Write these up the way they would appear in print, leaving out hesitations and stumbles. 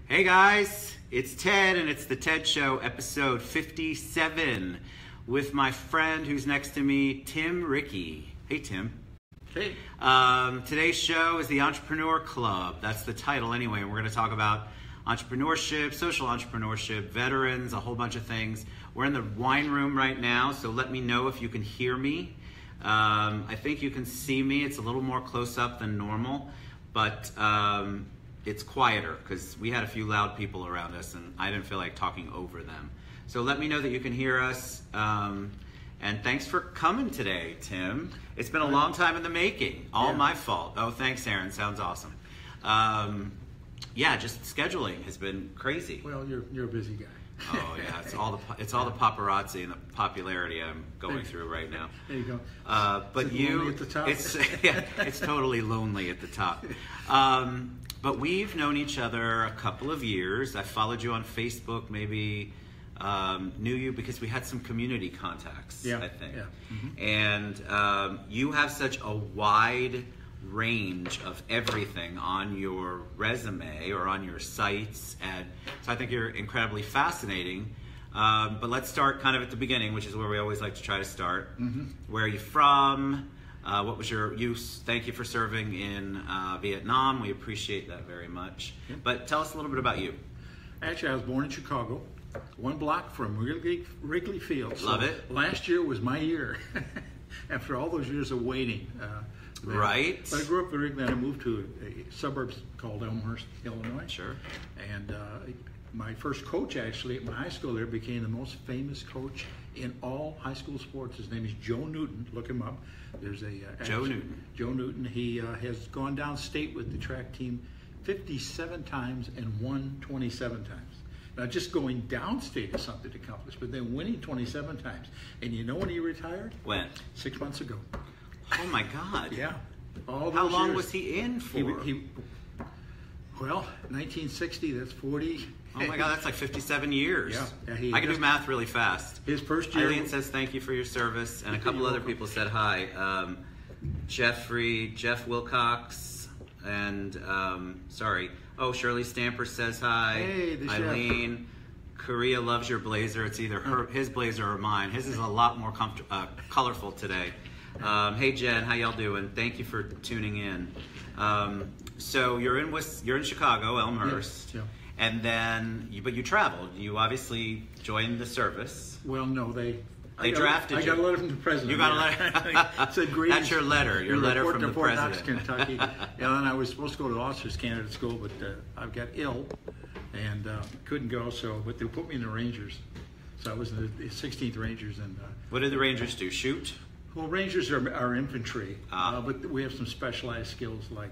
Hey guys, it's Ted and it's the Ted Show, episode 57, with my friend who's next to me, Tim Ricke. Hey Tim. Hey. Today's show is the Entrepreneur Club. That's the title anyway, and we're going to talk about entrepreneurship, social entrepreneurship, veterans, a whole bunch of things. We're in the wine room right now, so let me know if you can hear me. I think you can see me. It's a little more close up than normal, but it's quieter because we had a few loud people around us and I didn't feel like talking over them. So let me know that you can hear us. And thanks for coming today, Tim. It's been a long time in the making. All my fault. Oh, thanks, Aaron. Sounds awesome. Yeah, just scheduling has been crazy. Well, you're a busy guy. Oh yeah, it's all the paparazzi and the popularity I'm going through right now. There you go. But lonely at the top? It's totally lonely at the top. But we've known each other a couple of years. I followed you on Facebook, maybe knew you because we had some community contacts, I think. Yeah. Mm-hmm. And you have such a wide range of everything on your resume or on your sites, and so I think you're incredibly fascinating. But let's start kind of at the beginning, which is where we always like to try to start. Mm-hmm. Where are you from? What was your use? Thank you for serving in Vietnam. We appreciate that very much. Yeah. But tell us a little bit about you. Actually, I was born in Chicago, one block from Wrigley Field. Love it. Last year was my year. After all those years of waiting. Right. But I grew up in Wrigley and I moved to a suburb called Elmhurst, Illinois. Sure. And my first coach actually at my high school there became the most famous coach in all high school sports. His name is Joe Newton. Look him up. There's a Joe Newton. Joe Newton. He has gone downstate with the track team 57 times and won 27 times. Now, just going downstate is something to accomplish, but then winning 27 times. And you know when he retired? When? 6 months ago. Oh my God. Yeah. All How those long years. was he in for? Well, 1960, that's 40. Oh my God, that's like 57 years. Yeah, I can do math really fast. His first year. Eileen says thank you for your service, and a couple other people said hi. Jeff Wilcox, and Shirley Stamper says hi. Hey, the Eileen. Korea loves your blazer. It's either his blazer or mine. His is a lot more colorful today. Hey Jen, how y'all doing? Thank you for tuning in. So you're in Chicago, Elmhurst, yeah. And then but you traveled. You obviously joined the service. Well, no, they drafted you. I got a letter from the president. You got a letter. Said greetings. That's your letter. Your letter from the Fort president. Knox, Kentucky. And I was supposed to go to officers' candidate school, but I got ill and couldn't go. But they put me in the Rangers. So I was in the 16th Rangers. And what did the Rangers do? Shoot? Well, Rangers are infantry, but we have some specialized skills like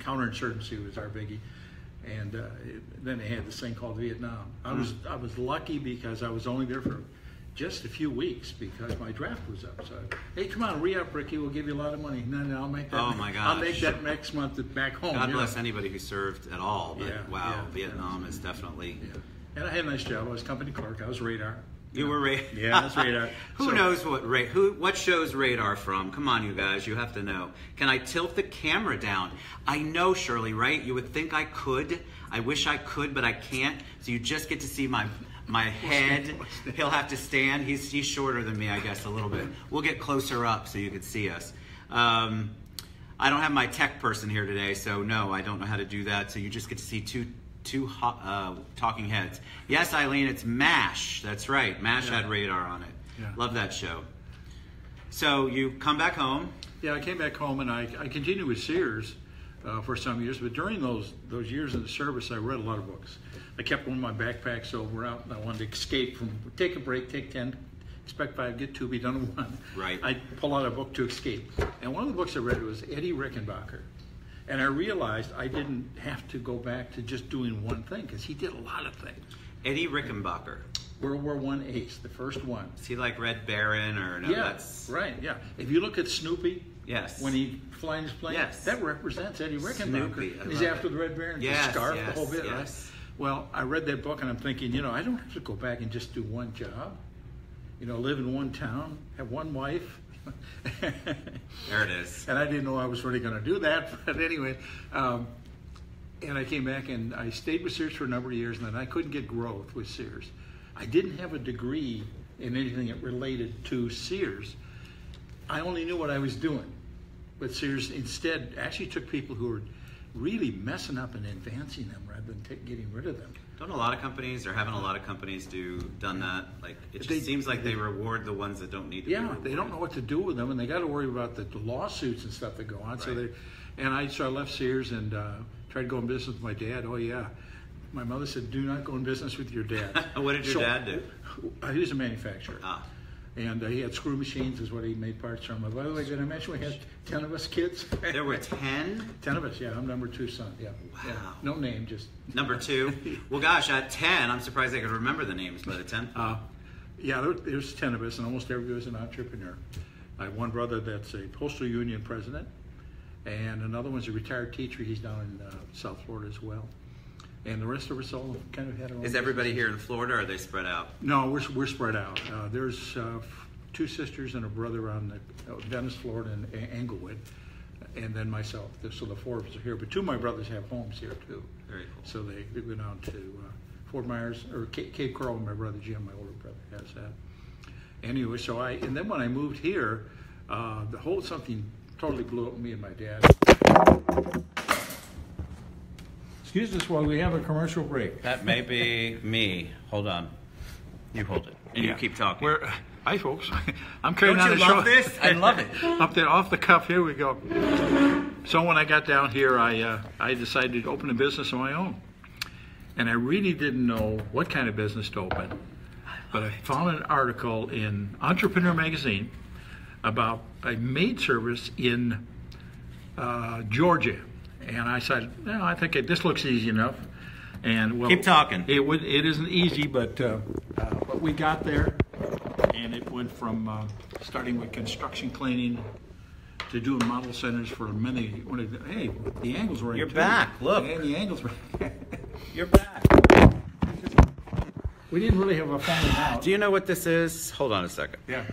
counterinsurgency was our biggie, and then they had this thing called Vietnam. I was lucky because I was only there for just a few weeks because my draft was up. So, hey, come on, re-up, Ricky. We'll give you a lot of money. No, I'll make that. Oh my gosh. I'll make that next month back home. God bless anybody who served at all. But wow, Vietnam is definitely. Yeah. And I had a nice job. I was company clerk. I was radar. You were radar. Yeah, I was radar. Who knows what show's radar from? Come on, you guys, you have to know. Can I tilt the camera down? I know, Shirley, right? You would think I could. I wish I could, but I can't. So you just get to see my head. He'll have to stand. He's shorter than me, I guess, a little bit. We'll get closer up so you can see us. I don't have my tech person here today, so no, I don't know how to do that. So you just get to see two talking heads. Yes, Eileen, it's MASH. That's right. MASH had radar on it. Yeah. Love that show. So you come back home. Yeah, I came back home and I continued with Sears for some years. But during those years in the service, I read a lot of books. I kept one of my backpacks, so we're out and I wanted to escape from, take a break, take 10, expect 5, get 2, be done with 1. Right. I pull out a book to escape. And one of the books I read was Eddie Rickenbacker. And I realized I didn't have to go back to just doing one thing because he did a lot of things. Eddie Rickenbacker. World War I ace, the first one. Is he like Red Baron or no? Yeah, That's right. Yeah. If you look at Snoopy, yes, when he flies his plane, yes, that represents Eddie Rickenbacker. Snoopy, He's after the Red Baron, yes, the scarf, yes, the whole bit, yes. right? Well, I read that book and I'm thinking, I don't have to go back and just do one job. Live in one town, have one wife. There it is. And I didn't know I was really going to do that, but anyway, And I came back and I stayed with Sears for a number of years, and then I couldn't get growth with Sears. I didn't have a degree in anything that related to Sears. I only knew what I was doing. But Sears instead actually took people who were really messing up and advancing them rather than getting rid of them. Don't a lot of companies, or haven't a lot of companies done that? Like, it just seems like they reward the ones that don't need to be rewarded. They don't know what to do with them, and they got to worry about the lawsuits and stuff that go on. Right. So I left Sears and tried to go in business with my dad. Oh yeah, my mother said, "Do not go in business with your dad." What did your dad do? He was a manufacturer. And he had screw machines is what he made parts from. By the way, did I mention we had 10 of us kids? There were 10? 10 of us, yeah. I'm number 2 son, yeah. Wow. Yeah. No name, just... Number 2? Well, gosh, at 10, I'm surprised I could remember the names, but at 10? Yeah, there's 10 of us, and almost everybody was an entrepreneur. I have one brother that's a postal union president, and another one's a retired teacher. He's down in South Florida as well. And the rest of us all kind of had our own. Is everybody here in Florida, or are they spread out? No, we're spread out. There's 2 sisters and a brother on Venice, Florida, and Englewood, and then myself. So the 4 of us are here. But 2 of my brothers have homes here too. Very cool. So they went out to Fort Myers or Cape Coral. My brother Jim, my older brother, has that. Anyway, and then when I moved here, something totally blew up with me and my dad. Excuse us while we have a commercial break. That may be me. Hold on. You hold it. And you keep talking. Hi, folks. I'm carrying on the show. Don't you love this? I love it. Up there, off the cuff, here we go. So when I got down here, I decided to open a business of my own. And I really didn't know what kind of business to open. But I found an article in Entrepreneur magazine about a maid service in Georgia. And I said, I think this looks easy enough. And well, keep talking. It isn't easy, but we got there, and it went from starting with construction cleaning to doing model centers for many. Hey, the angles were. You're back. Look. And the angles were. You're back. We didn't really have a falling out. Do you know what this is? Hold on a second. Yeah.